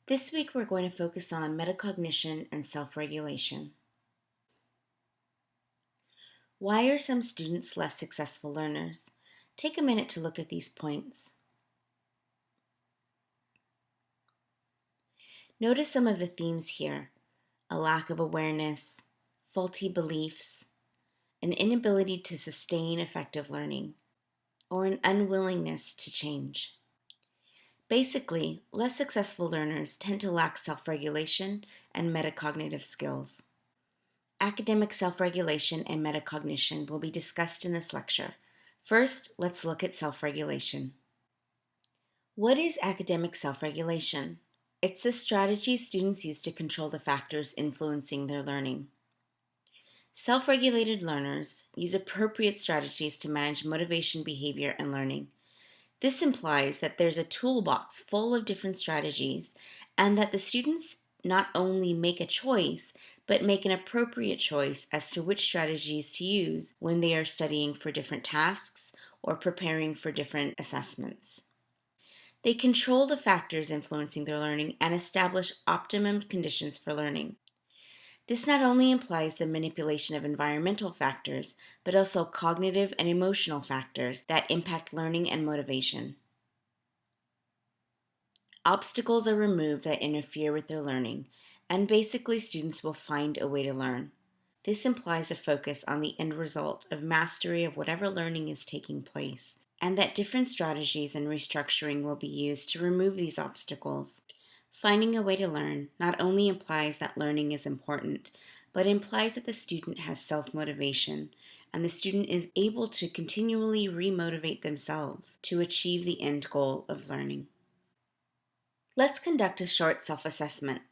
This week we're going to focus on metacognition and self-regulation. Why are some students less successful learners? Take a minute to look at these points. Notice some of the themes here: a lack of awareness, faulty beliefs, an inability to sustain effective learning, or an unwillingness to change. Basically, less successful learners tend to lack self-regulation and metacognitive skills. Academic self-regulation and metacognition will be discussed in this lecture. First, let's look at self-regulation. What is academic self-regulation? It's the strategy students use to control the factors influencing their learning. Self-regulated learners use appropriate strategies to manage motivation, behavior, and learning. This implies that there's a toolbox full of different strategies and that the students not only make a choice, but make an appropriate choice as to which strategies to use when they are studying for different tasks or preparing for different assessments. They control the factors influencing their learning and establish optimum conditions for learning. This not only implies the manipulation of environmental factors, but also cognitive and emotional factors that impact learning and motivation. Obstacles are removed that interfere with their learning, and basically students will find a way to learn. This implies a focus on the end result of mastery of whatever learning is taking place, and that different strategies and restructuring will be used to remove these obstacles. Finding a way to learn not only implies that learning is important, but implies that the student has self-motivation, and the student is able to continually remotivate themselves to achieve the end goal of learning. Let's conduct a short self-assessment.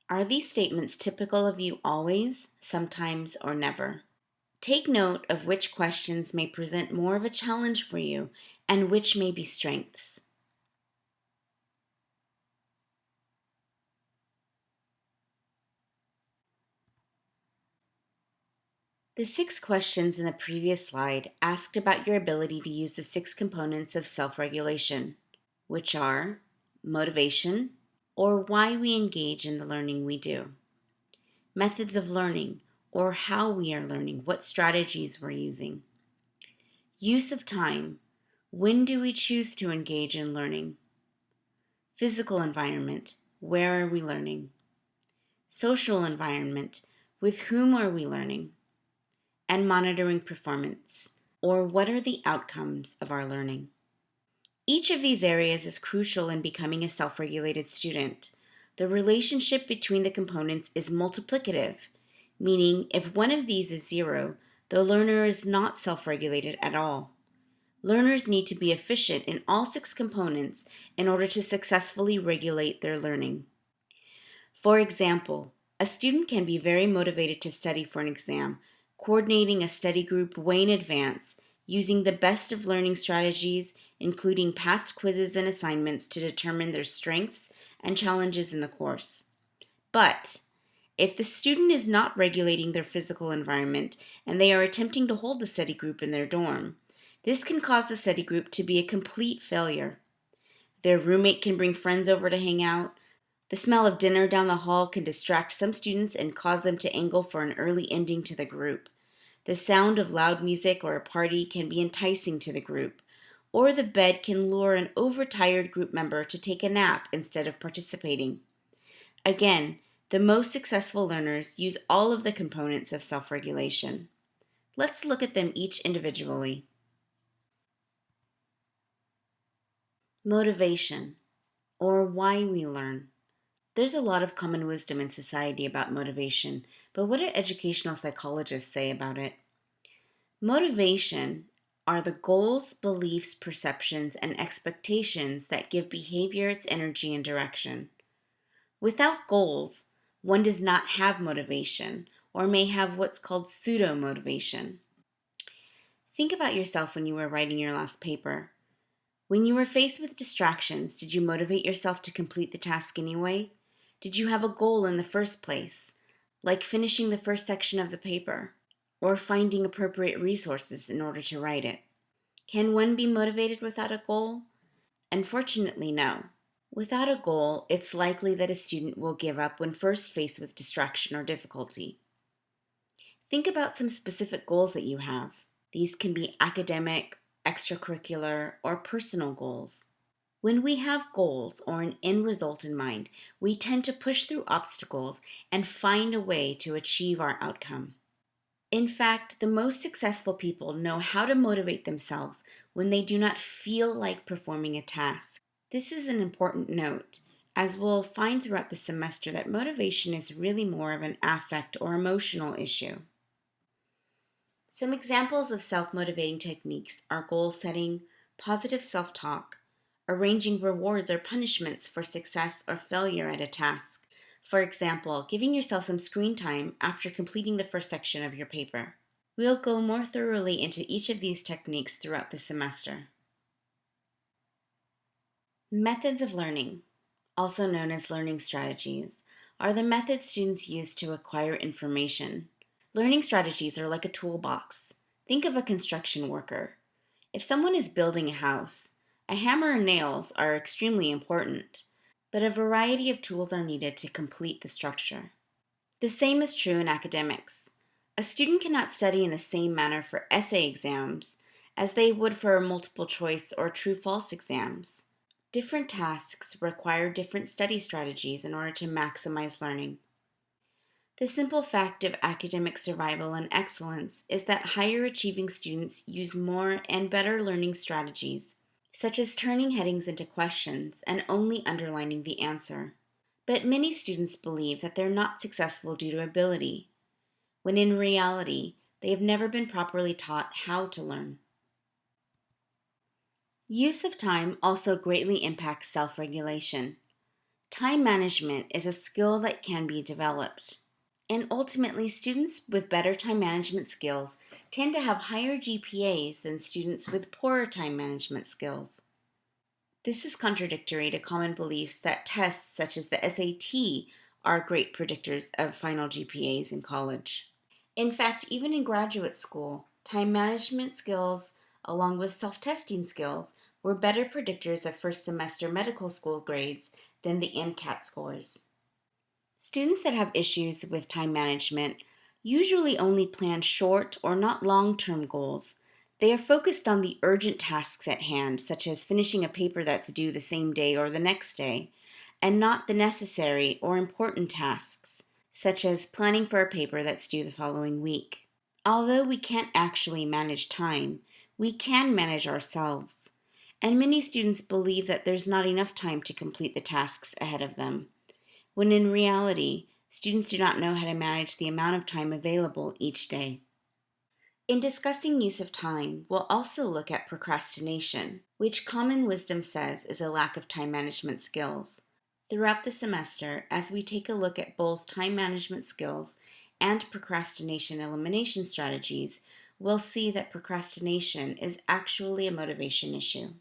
Are these statements typical of you always, sometimes, or never? Take note of which questions may present more of a challenge for you and which may be strengths. The 6 questions in the previous slide asked about your ability to use the 6 components of self-regulation, which are motivation, or why we engage in the learning we do; methods of learning, or how we are learning, what strategies we're using; use of time, when do we choose to engage in learning; physical environment, where are we learning; social environment, with whom are we learning; and monitoring performance, or what are the outcomes of our learning. Each of these areas is crucial in becoming a self-regulated student. The relationship between the components is multiplicative, meaning if one of these is 0, the learner is not self-regulated at all. Learners need to be efficient in all 6 components in order to successfully regulate their learning. For example, a student can be very motivated to study for an exam, coordinating a study group way in advance, using the best of learning strategies, including past quizzes and assignments to determine their strengths and challenges in the course. But if the student is not regulating their physical environment and they are attempting to hold the study group in their dorm, this can cause the study group to be a complete failure. Their roommate can bring friends over to hang out. The smell of dinner down the hall can distract some students and cause them to angle for an early ending to the group. The sound of loud music or a party can be enticing to the group, or the bed can lure an overtired group member to take a nap instead of participating. Again, the most successful learners use all of the components of self-regulation. Let's look at them each individually. Motivation, or why we learn. There's a lot of common wisdom in society about motivation, but what do educational psychologists say about it? Motivation are the goals, beliefs, perceptions, and expectations that give behavior its energy and direction. Without goals, one does not have motivation, or may have what's called pseudo-motivation. Think about yourself when you were writing your last paper. When you were faced with distractions, did you motivate yourself to complete the task anyway? Did you have a goal in the first place, like finishing the first section of the paper, or finding appropriate resources in order to write it? Can one be motivated without a goal? Unfortunately, no. Without a goal, it's likely that a student will give up when first faced with distraction or difficulty. Think about some specific goals that you have. These can be academic, extracurricular, or personal goals. When we have goals or an end result in mind, we tend to push through obstacles and find a way to achieve our outcome. In fact, the most successful people know how to motivate themselves when they do not feel like performing a task. This is an important note, as we'll find throughout the semester that motivation is really more of an affect or emotional issue. Some examples of self-motivating techniques are goal setting, positive self-talk, arranging rewards or punishments for success or failure at a task. For example, giving yourself some screen time after completing the first section of your paper. We'll go more thoroughly into each of these techniques throughout the semester. Methods of learning, also known as learning strategies, are the methods students use to acquire information. Learning strategies are like a toolbox. Think of a construction worker. If someone is building a house, a hammer and nails are extremely important, but a variety of tools are needed to complete the structure. The same is true in academics. A student cannot study in the same manner for essay exams as they would for multiple choice or true-false exams. Different tasks require different study strategies in order to maximize learning. The simple fact of academic survival and excellence is that higher achieving students use more and better learning strategies, such as turning headings into questions and only underlining the answer. But many students believe that they're not successful due to ability, when in reality, they have never been properly taught how to learn. Use of time also greatly impacts self-regulation. Time management is a skill that can be developed. And ultimately, students with better time management skills tend to have higher GPAs than students with poorer time management skills. This is contradictory to common beliefs that tests such as the SAT are great predictors of final GPAs in college. In fact, even in graduate school, time management skills, along with self-testing skills, were better predictors of first semester medical school grades than the MCAT scores. Students that have issues with time management usually only plan short or not long-term goals. They are focused on the urgent tasks at hand, such as finishing a paper that's due the same day or the next day, and not the necessary or important tasks, such as planning for a paper that's due the following week. Although we can't actually manage time, we can manage ourselves. And many students believe that there's not enough time to complete the tasks ahead of them, when in reality, students do not know how to manage the amount of time available each day. In discussing use of time, we'll also look at procrastination, which common wisdom says is a lack of time management skills. Throughout the semester, as we take a look at both time management skills and procrastination elimination strategies, we'll see that procrastination is actually a motivation issue.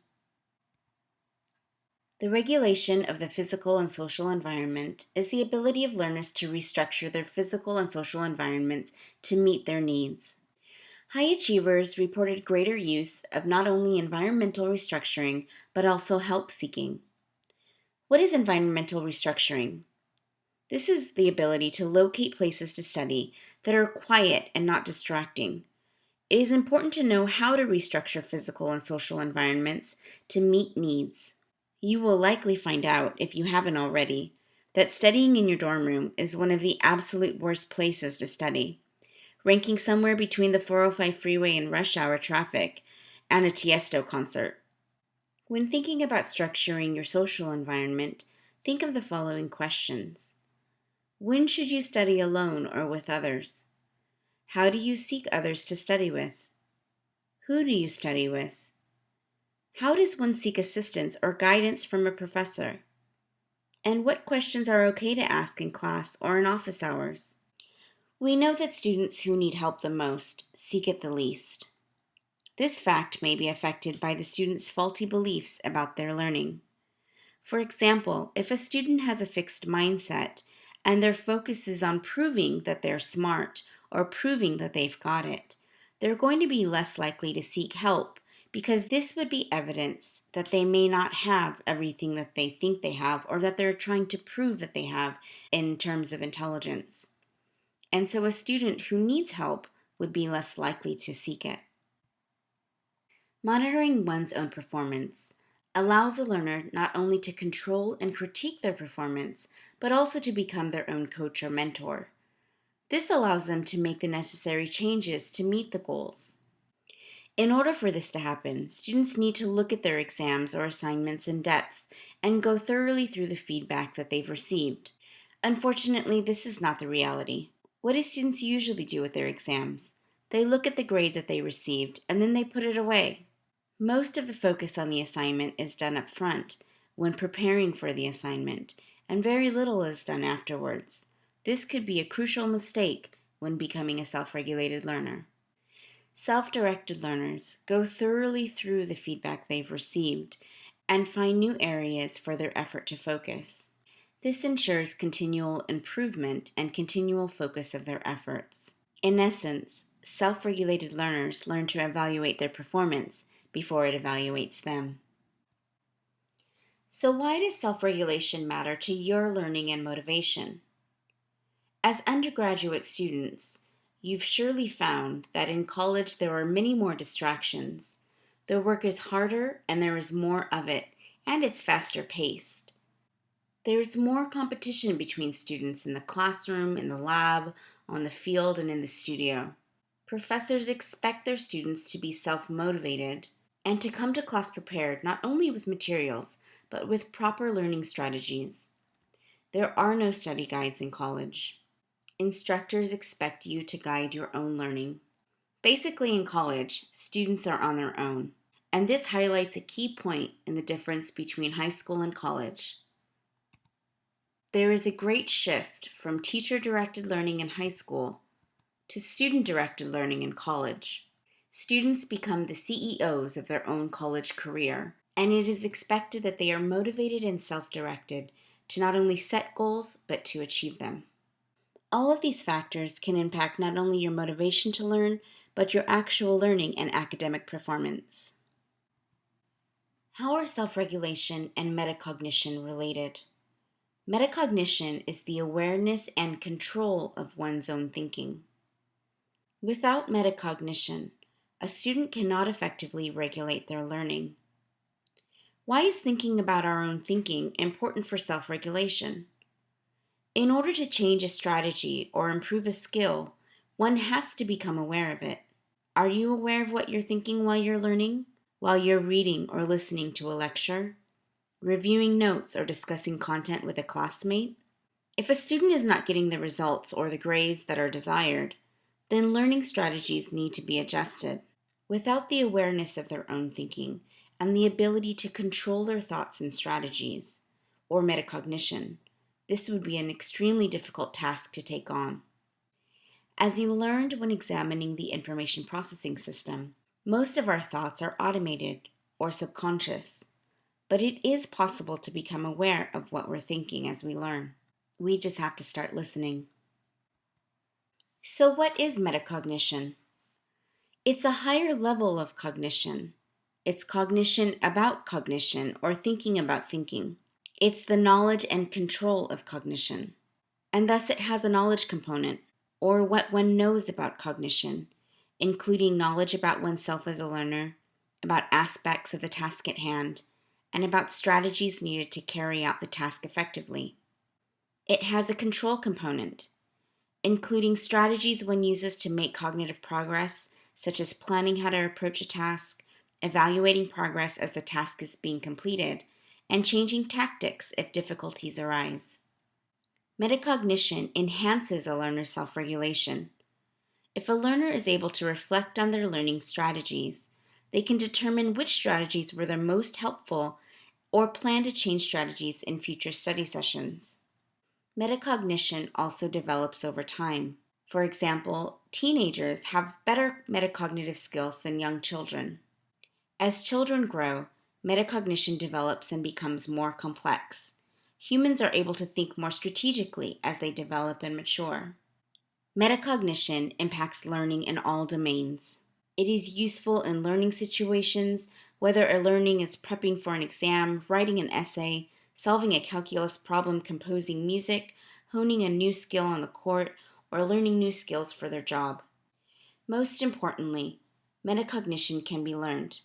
The regulation of the physical and social environment is the ability of learners to restructure their physical and social environments to meet their needs. High achievers reported greater use of not only environmental restructuring, but also help seeking. What is environmental restructuring? This is the ability to locate places to study that are quiet and not distracting. It is important to know how to restructure physical and social environments to meet needs. You will likely find out, if you haven't already, that studying in your dorm room is one of the absolute worst places to study, ranking somewhere between the 405 freeway and rush hour traffic and a Tiesto concert. When thinking about structuring your social environment, think of the following questions. When should you study alone or with others? How do you seek others to study with? Who do you study with? How does one seek assistance or guidance from a professor? And what questions are okay to ask in class or in office hours? We know that students who need help the most seek it the least. This fact may be affected by the student's faulty beliefs about their learning. For example, if a student has a fixed mindset and their focus is on proving that they're smart or proving that they've got it, they're going to be less likely to seek help because this would be evidence that they may not have everything that they think they have or that they're trying to prove that they have in terms of intelligence. And so a student who needs help would be less likely to seek it. Monitoring one's own performance allows a learner not only to control and critique their performance, but also to become their own coach or mentor. This allows them to make the necessary changes to meet the goals. In order for this to happen, students need to look at their exams or assignments in depth and go thoroughly through the feedback that they've received. Unfortunately, this is not the reality. What do students usually do with their exams? They look at the grade that they received and then they put it away. Most of the focus on the assignment is done up front when preparing for the assignment, and very little is done afterwards. This could be a crucial mistake when becoming a self-regulated learner. Self-directed learners go thoroughly through the feedback they've received and find new areas for their effort to focus. This ensures continual improvement and continual focus of their efforts. In essence, self-regulated learners learn to evaluate their performance before it evaluates them. So why does self-regulation matter to your learning and motivation? As undergraduate students, you've surely found that in college there are many more distractions. The work is harder and there is more of it, and it's faster paced. There's more competition between students in the classroom, in the lab, on the field, and in the studio. Professors expect their students to be self-motivated and to come to class prepared not only with materials, but with proper learning strategies. There are no study guides in college. Instructors expect you to guide your own learning. Basically, in college, students are on their own, and this highlights a key point in the difference between high school and college. There is a great shift from teacher-directed learning in high school to student-directed learning in college. Students become the CEOs of their own college career, and it is expected that they are motivated and self-directed to not only set goals, but to achieve them. All of these factors can impact not only your motivation to learn, but your actual learning and academic performance. How are self-regulation and metacognition related? Metacognition is the awareness and control of one's own thinking. Without metacognition, a student cannot effectively regulate their learning. Why is thinking about our own thinking important for self-regulation? In order to change a strategy or improve a skill, one has to become aware of it. Are you aware of what you're thinking while you're learning? While you're reading or listening to a lecture? Reviewing notes or discussing content with a classmate? If a student is not getting the results or the grades that are desired, then learning strategies need to be adjusted. Without the awareness of their own thinking and the ability to control their thoughts and strategies, or metacognition, this would be an extremely difficult task to take on. As you learned when examining the information processing system, most of our thoughts are automated or subconscious, but it is possible to become aware of what we're thinking as we learn. We just have to start listening. So what is metacognition? It's a higher level of cognition. It's cognition about cognition or thinking about thinking. It's the knowledge and control of cognition. And thus it has a knowledge component, or what one knows about cognition, including knowledge about oneself as a learner, about aspects of the task at hand, and about strategies needed to carry out the task effectively. It has a control component, including strategies one uses to make cognitive progress, such as planning how to approach a task, evaluating progress as the task is being completed, and changing tactics if difficulties arise. Metacognition enhances a learner's self-regulation. If a learner is able to reflect on their learning strategies, they can determine which strategies were the most helpful or plan to change strategies in future study sessions. Metacognition also develops over time. For example, teenagers have better metacognitive skills than young children. As children grow, metacognition develops and becomes more complex. Humans are able to think more strategically as they develop and mature. Metacognition impacts learning in all domains. It is useful in learning situations, whether a learning is prepping for an exam, writing an essay, solving a calculus problem, composing music, honing a new skill on the court, or learning new skills for their job. Most importantly, metacognition can be learned.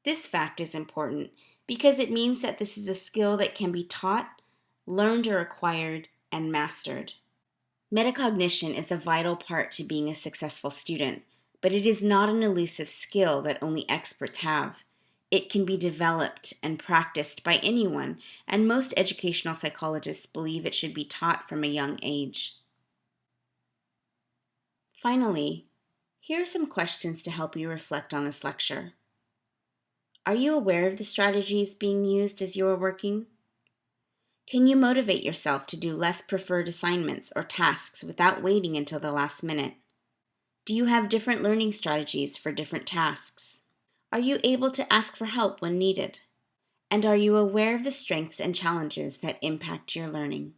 This fact is important because it means that this is a skill that can be taught, learned or acquired, and mastered. Metacognition is a vital part to being a successful student, but it is not an elusive skill that only experts have. It can be developed and practiced by anyone, and most educational psychologists believe it should be taught from a young age. Finally, here are some questions to help you reflect on this lecture. Are you aware of the strategies being used as you are working? Can you motivate yourself to do less preferred assignments or tasks without waiting until the last minute? Do you have different learning strategies for different tasks? Are you able to ask for help when needed? And are you aware of the strengths and challenges that impact your learning?